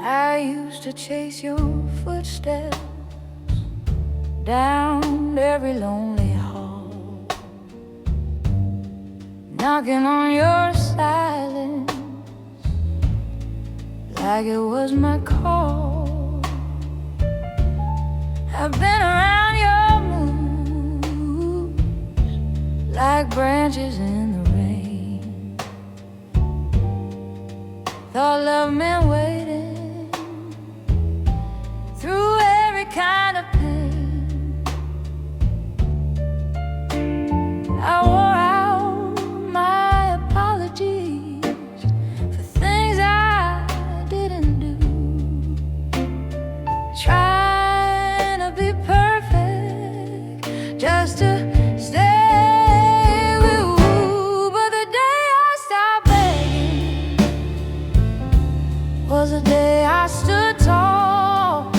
I used to chase your footsteps down every lonely hall, knocking on your silence like it was my call. I've been around your moves like branches in the rain. Thought love meant waiting through every kind of pain. I wore out my apologies for things I didn't do, trying to be perfect just to stay with you. But the day I stopped begging was the day I stood tall.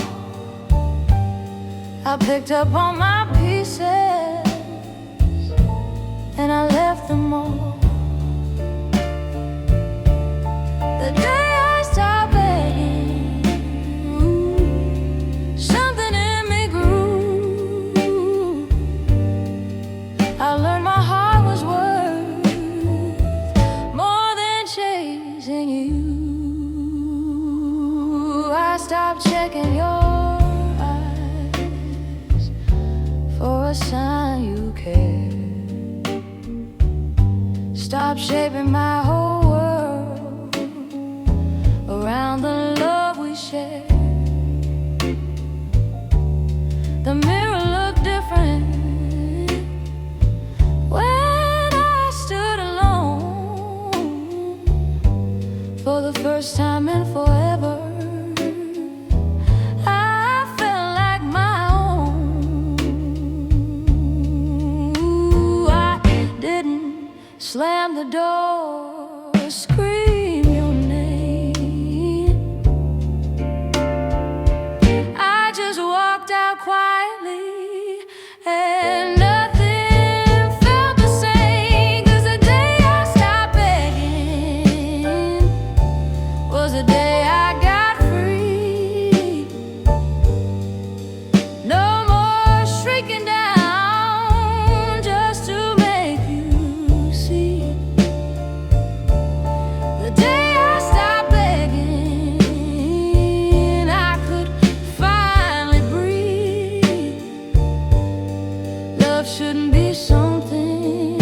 I picked up all my pieces and I left them all. The day I stopped begging, something in me grew. I learned my heart was worth more than chasing you. I stopped checking your eyes for a sign you cared. Stop shaping my whole world around the love we share. The mirror looked different when I stood alone for the first time in forever. I felt like my own. I didn't slam the door, scream your name. I just walked out quietly and nothing felt the same. 'Cause the day I stopped begging was the day I got free. No more shrieking down just to make you see. The day I stopped begging, I could finally breathe. Love shouldn't be something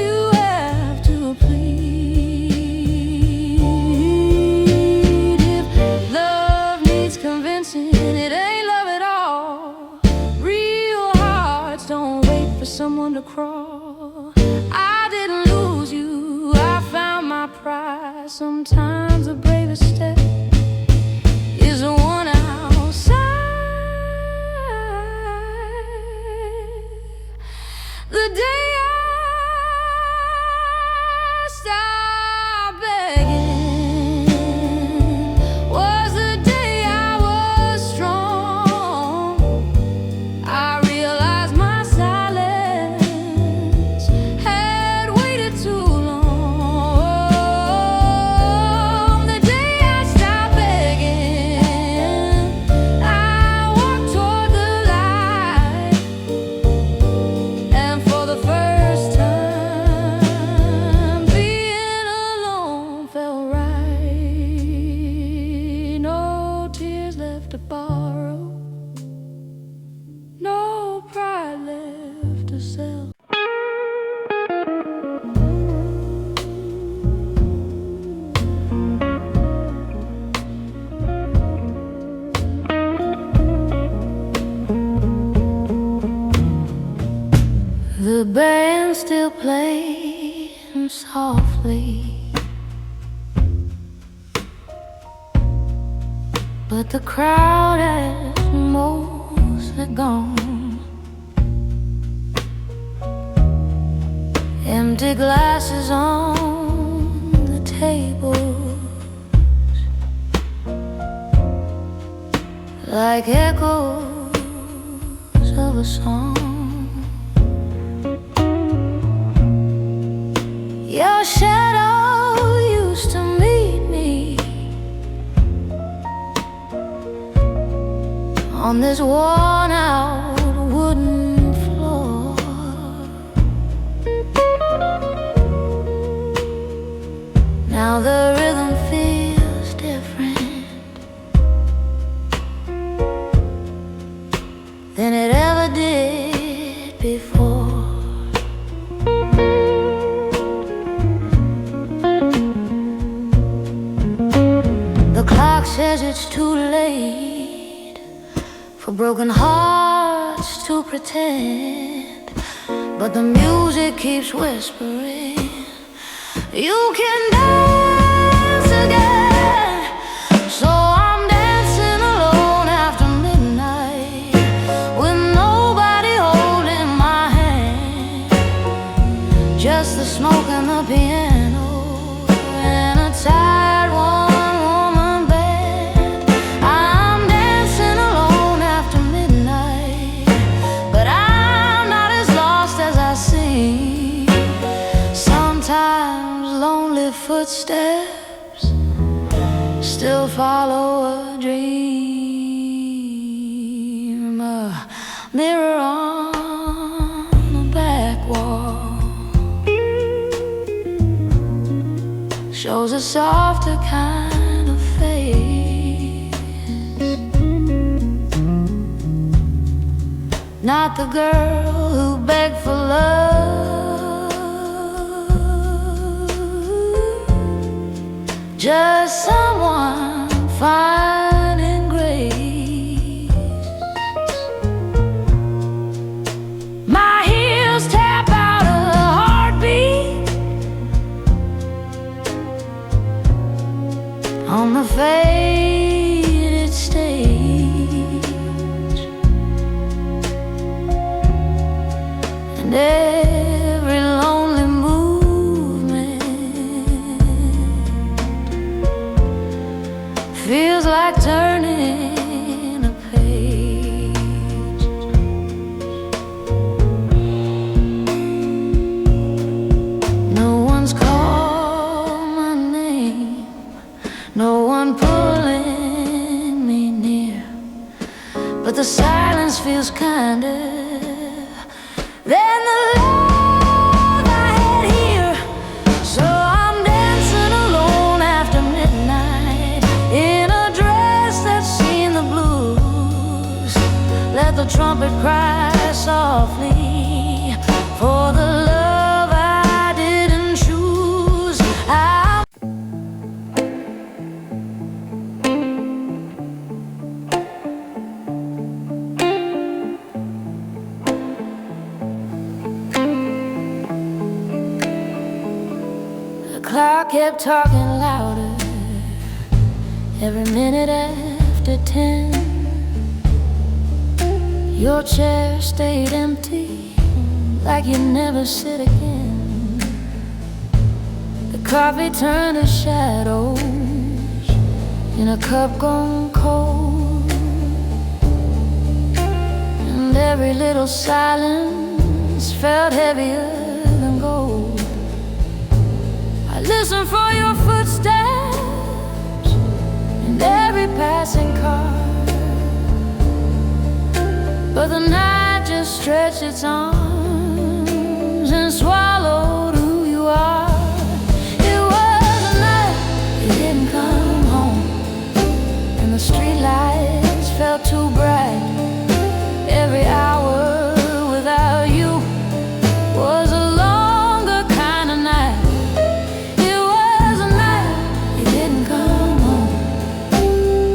you have to plead. If love needs convincing, it ain't love at all. Real hearts don't wait for someone to crawl. I didn't lose you, I found my pride. Sometimes the bravest step is the one outside. The day I stopped begging was the day I was strong. I realized my silence had waited too long. The day I stopped begging, I walked toward the light, and for the first time, being alone felt right. No tears left to borrow, no pride left to sell. The band still playing softly, but the crowd has mostly gone. Empty glasses on the tables, like echoes of a song. Your shadow used to meet me on this worn-out wooden floor. Now the rhythm feels different than it ever did before. The clock says it's too late for broken hearts to pretend, but the music keeps whispering, you can dance again. So I'm dancing alone after midnight, with nobody holding my hand, just the smoke and the piano and a tired one-woman band. I'm dancing alone after midnight, but I'm not as lost as I seem. Sometimes lonely footsteps still follow a dream. A mirror on the back wall shows a softer kind of face, not the girl who begged for love, just someone finding grace. My heels tap out a heartbeat on the faded stage, and every lonely movement feels like turning a page. No one's called my name, no one pulling me near, but the silence feels kinder than the love I had here. So I'm dancing alone after midnight in a dress that's seen the blues. Let the trumpet cry softly for the love I didn't choose. The clock kept talking louder every minute after 10. Your chair stayed empty, like you'd never sit again. The coffee turned to shadows in a cup gone cold, and every little silence felt heavier than gold. I listen for your footsteps in every passing car, but the night just stretched its arms and swallowed who you are. It was a night you didn't come home, and the streetlights felt too bright. Every hour without you was a longer kind of night. It was a night you didn't come home,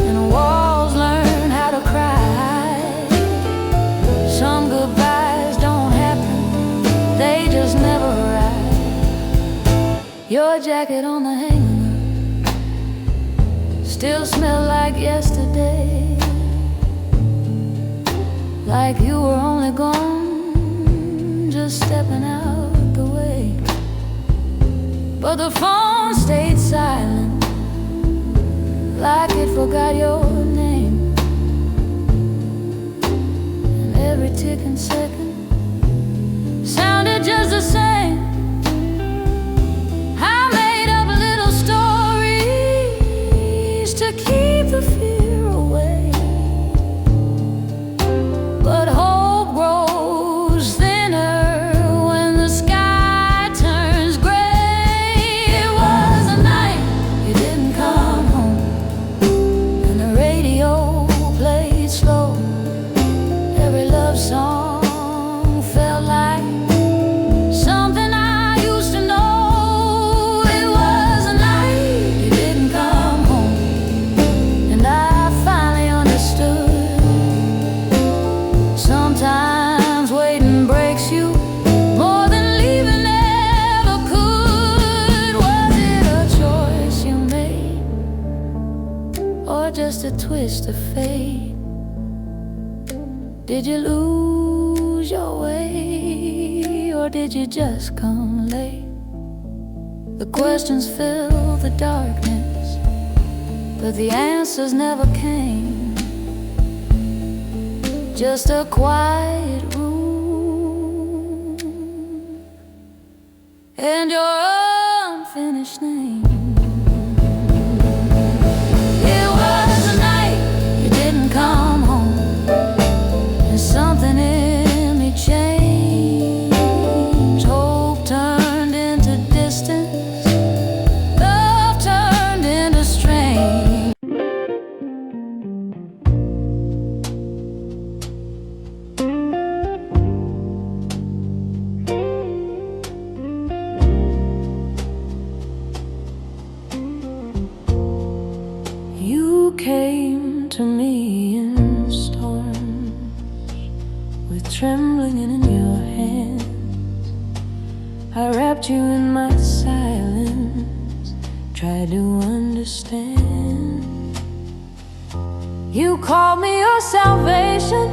and the walls learned how to cry. Some goodbyes don't happen, they just never arrive. Your jacket on the hanger still smells like yesterday, like you were only gone, just stepping out the way. But the phone stayed silent, like it forgot your name. And every ticking second sounded just the same. I made up little stories to keep the fear away. just a twist of fate? Did you lose your way, or did you just come late? The questions fill the darkness, but the answers never came. Just a quiet room and your unfinished name. It was a night you didn't come home, and something in me changed. Hope turned into distance, love turned into strain. You came to me in storms, with trembling in your hands. I wrapped you in my silence, tried to understand. You called me your salvation,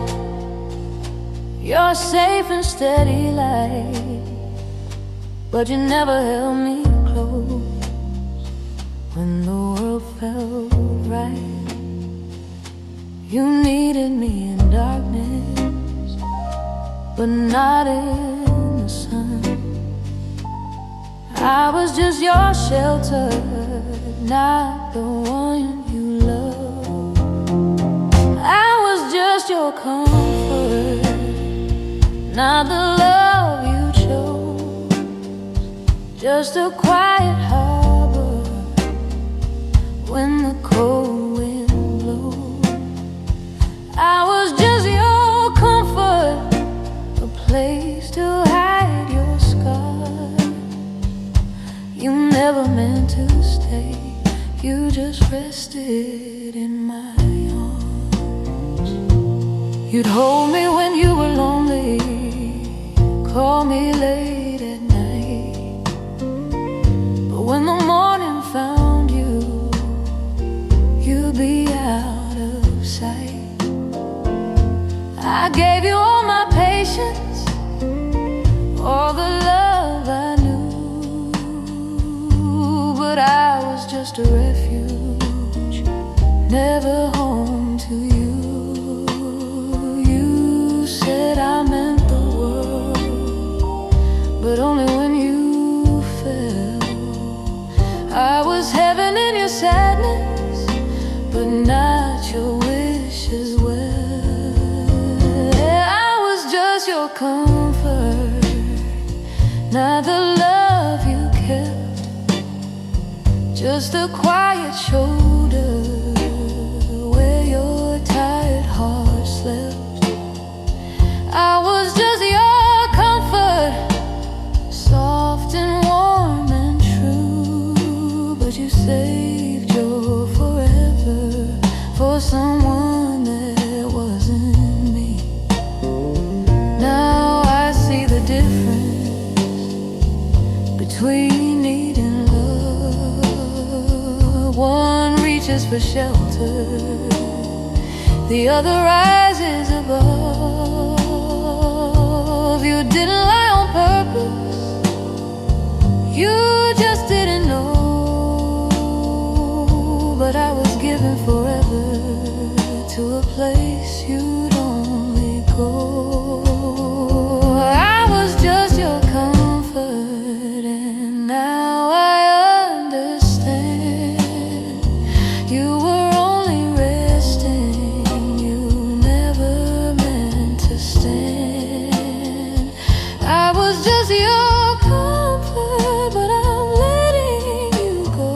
your safe and steady light, but you never held me close when the world felt right. You needed me in darkness, but not in the sun. I was just your shelter, not the one you loved. I was just your comfort, not the love you chose. Just a quiet harbor when the cold wind blows. I was just your comfort, a place to hide your scars. You never meant to stay, you just rested in my arms. You'd hold me when you were lonely, call me late at night, but when the morning found you, you'd be out of sight. I gave you all my patience, all the love I knew, but I was just a refuge, never home to you. You said I meant the world, but only when you fell. I was heaven in your sadness, but not your wish as well. I was just your comfort, not the love you kept. Just a quiet shoulder where your tired heart slept. I was just your comfort, soft and warm and true, but you saved your forever for someone that wasn't me. Now I see the difference between need and love. One reaches for shelter, the other rises above. You didn't lie on purpose, you just didn't know. But I was given forever to a place you'd only go. I was just your comfort, and now I understand. You were only resting, you never meant to stand. I was just your comfort, but I'm letting you go.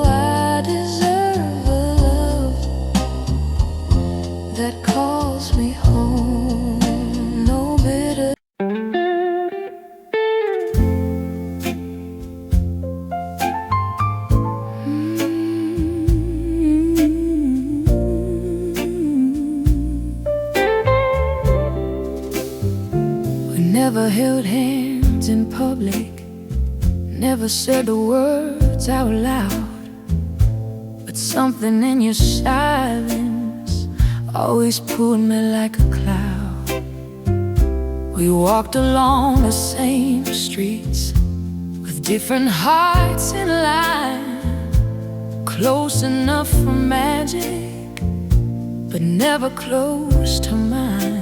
I deserve a love that calls me home, no bitter. We never held hands in public, never said the words out loud, but Something in your silence always pulled me like a cloud. We walked along the same streets with different hearts in line, close enough for magic, but never close to mine.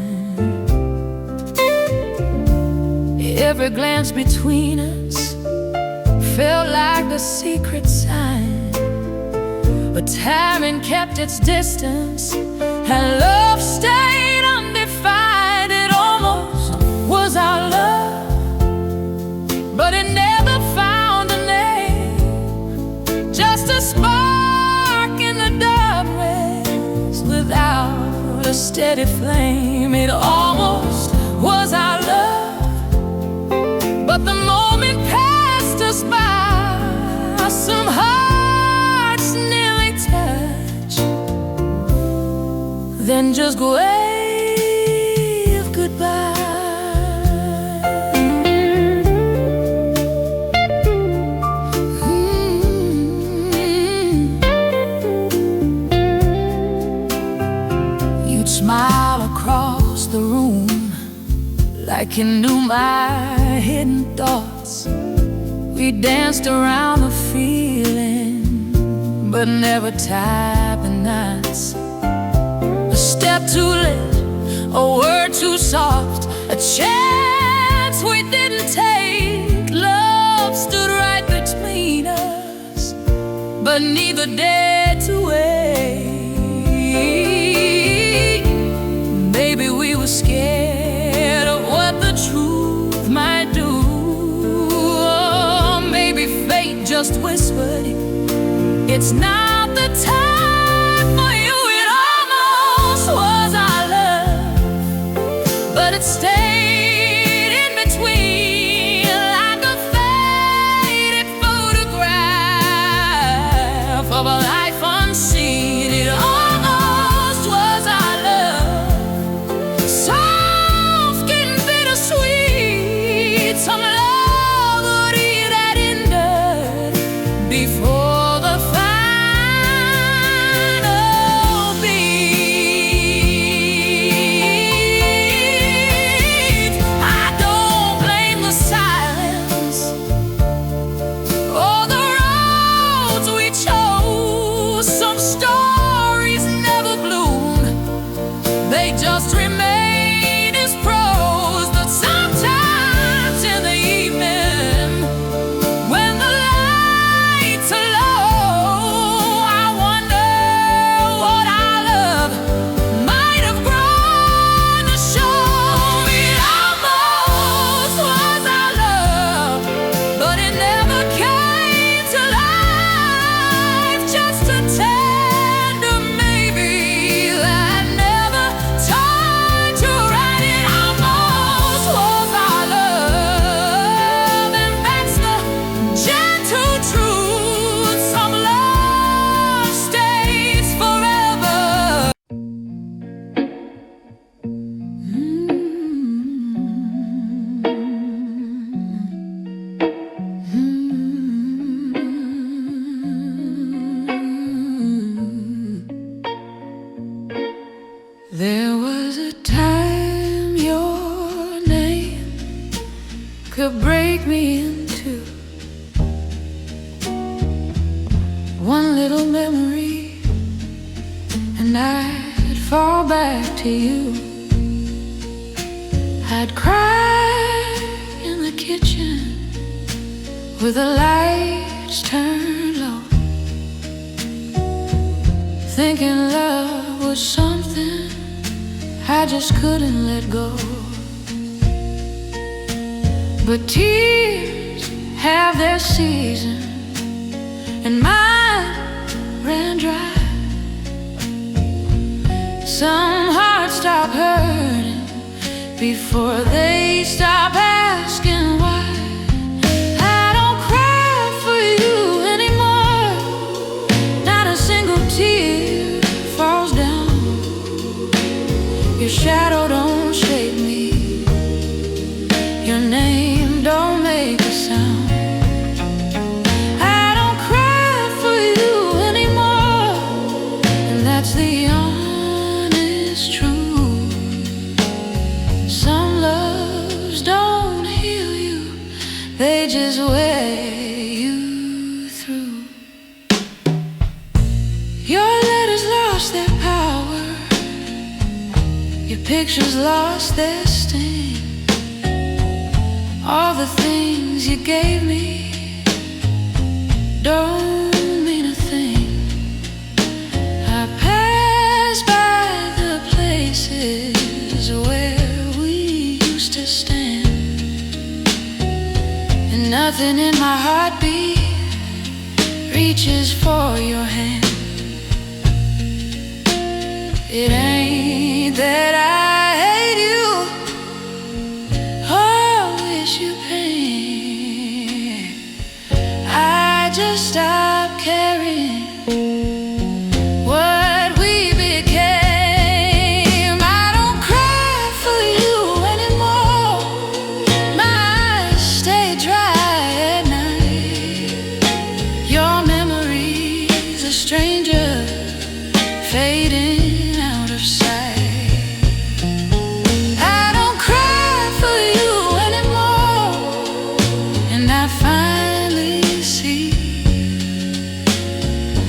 Every glance between us felt like a secret sign, but timing kept its distance and love stayed undefined. It almost was our love, but it never found a name. Just a spark in the darkness without a steady flame. It almost was our love, but the moment passed us by. Some hearts nearly touch, then just wave goodbye. You'd smile across the room like you knew my hidden thoughts. We danced around the feeling, but never tied the knots. A step too late, a word too soft, a chance we didn't take. Love stood right between us, but neither dared to wait. Maybe we were scared of what the truth might do. Just whispered, it's not the time for you. It almost was our love, but it stayed in between like a faded photograph of a life unseen. It almost was our love, soft, getting bittersweet. Some love before the final beat. I don't blame the silence or the roads we chose. Some stories never bloomed, they just remain as prose. But sometimes in the evening, when the there was a time your name could break me into one little memory, and I'd fall back to you. I'd cry in the kitchen with the lights turned low, thinking love was something I just couldn't let go. But tears have their season, and mine ran dry. Some hearts stop hurting before they stop asking why. I don't cry for you anymore, not a single tear falls down. Your shadow don't shake me, your name don't make a sound. I don't cry for you anymore, pictures lost their sting. All the things you gave me don't mean a thing. I pass by the places where we used to stand, and nothing in my heartbeat reaches for your hand. It ain't that I hate you or wish you pain. I just stopped caring what we became. I don't cry for you anymore. My eyes stay dry at night. Your memory's a stranger fading out of sight. I don't cry for you anymore, and I finally see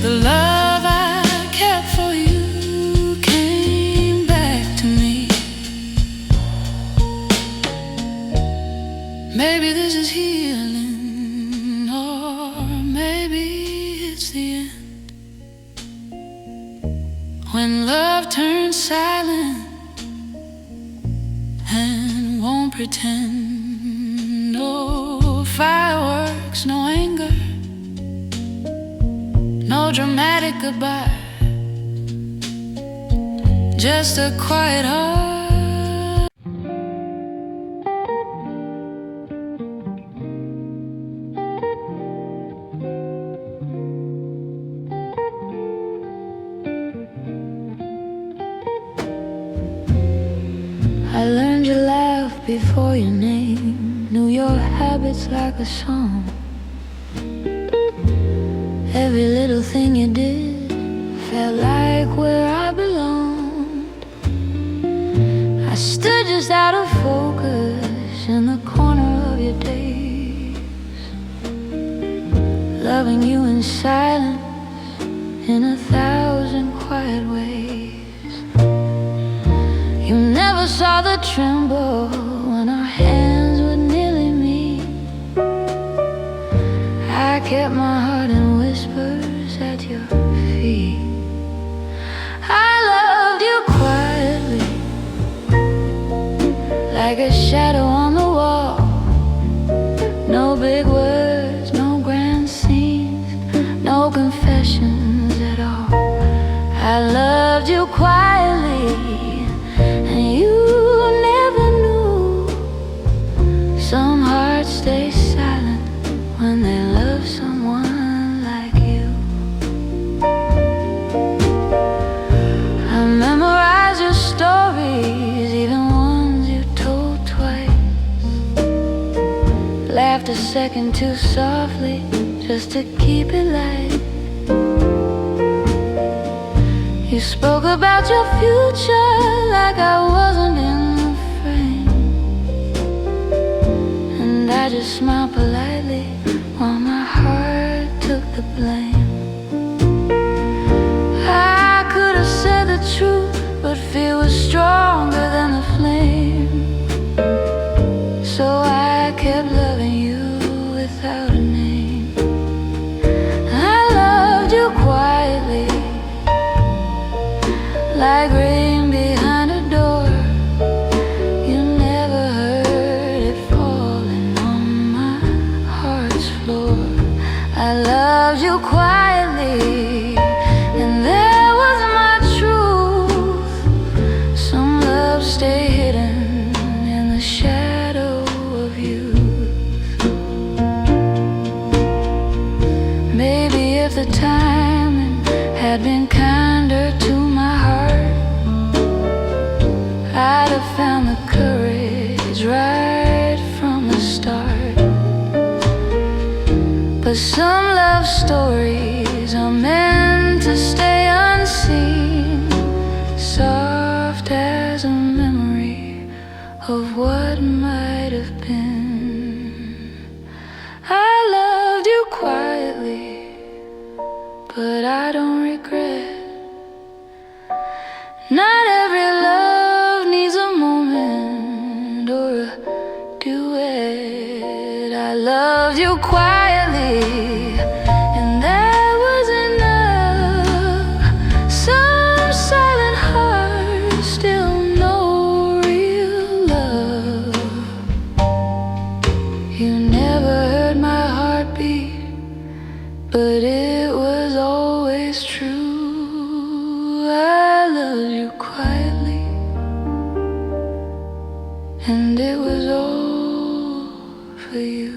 the love I kept for you came back to me. Maybe this is healing, or maybe it's the end. When love turns silent and won't pretend. No fireworks, no anger, no dramatic goodbye, just a quiet heart. I learned your laugh before your name, knew your habits like a song. Every little thing you did felt like where I belonged. I stood just out of focus in the corner of your days, loving you in silence in 1,000 quiet ways. You never saw the tremble when our hands would nearly meet. I kept my heart in whispers at your feet. I loved you quietly, like a shadow on the wall. No big words, no grand scenes, no confessions at all. I loved you quietly, and you never knew. Some hearts stay silent when they love someone like you. I memorize your stories, even ones you told twice. Laughed a second too softly just to keep it light. You spoke about your future like I wasn't in the frame, and I just smiled politely while my heart took the blame. I could have said the truth, but fear was stronger than the flame. So I kept loving you without a name. I loved you quietly, like rain behind a door. You never heard it falling on my heart's floor. I loved you quietly, and there was my truth. Some love stay hidden in the shadow of youth. Maybe if the timing had been kinder to my heart, I'd have found the courage right from the start. But some love stories are meant to stay unseen, soft as a memory of what might have been. I loved you quietly, but I don't regret. Not every love needs it was always true. I loved you quietly, and it was all for you.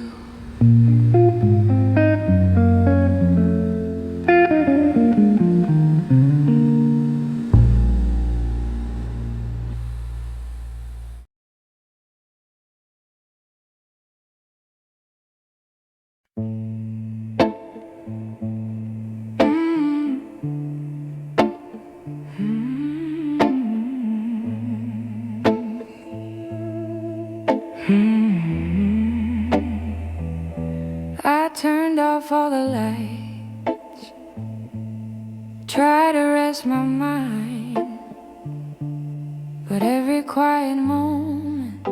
I turned off all the lights, tried to rest my mind, but every quiet moment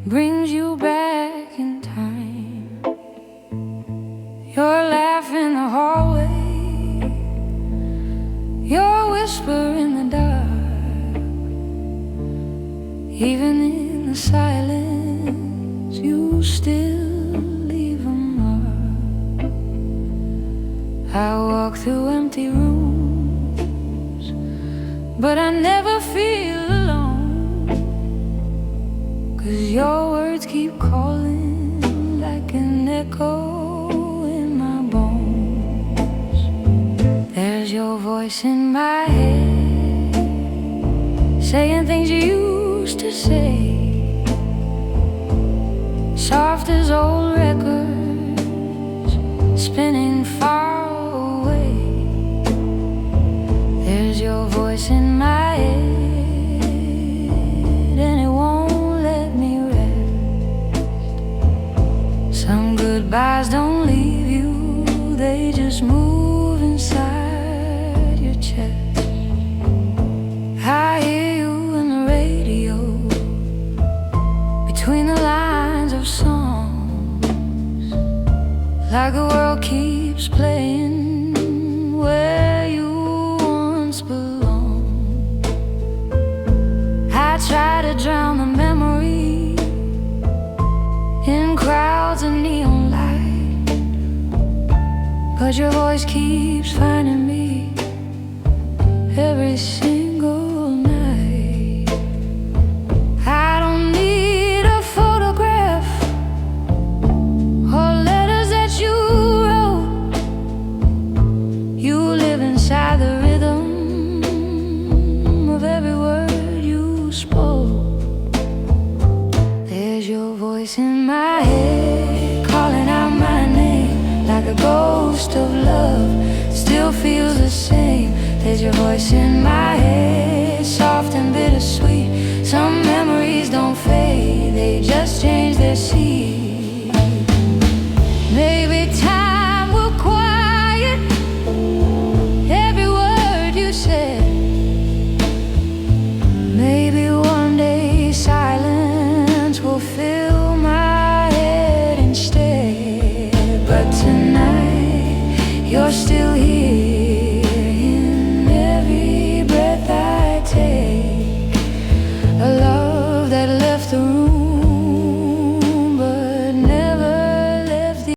brings you back in time. Your laugh in the hallway, your whisper in the dark, even in the silence you still leave a mark. I walk through empty rooms, but I never feel alone, 'cause your words keep calling like an echo in my bones. There's your voice in my head, saying things you used to say, soft as old records spinning far away. There's your voice in my head, and it won't let me rest. Some goodbyes don't leave you, they just move inside your chest. I hear you in the radio, between the lines of songs, like the world keeps playing where you once belonged. I try to drown the memory in crowds of neon light, but your voice keeps finding me every single night. I don't need a photograph or letters that you wrote. You live inside the rhythm of every word you spoke. There's your voice in my head, calling out my name like a ghost of love, still feels the same. There's your voice in my head, soft and bittersweet. Some memories don't fade, they just change their seed. Maybe time will quiet every word you said. Maybe one day silence will fill my head instead. But tonight you're still here,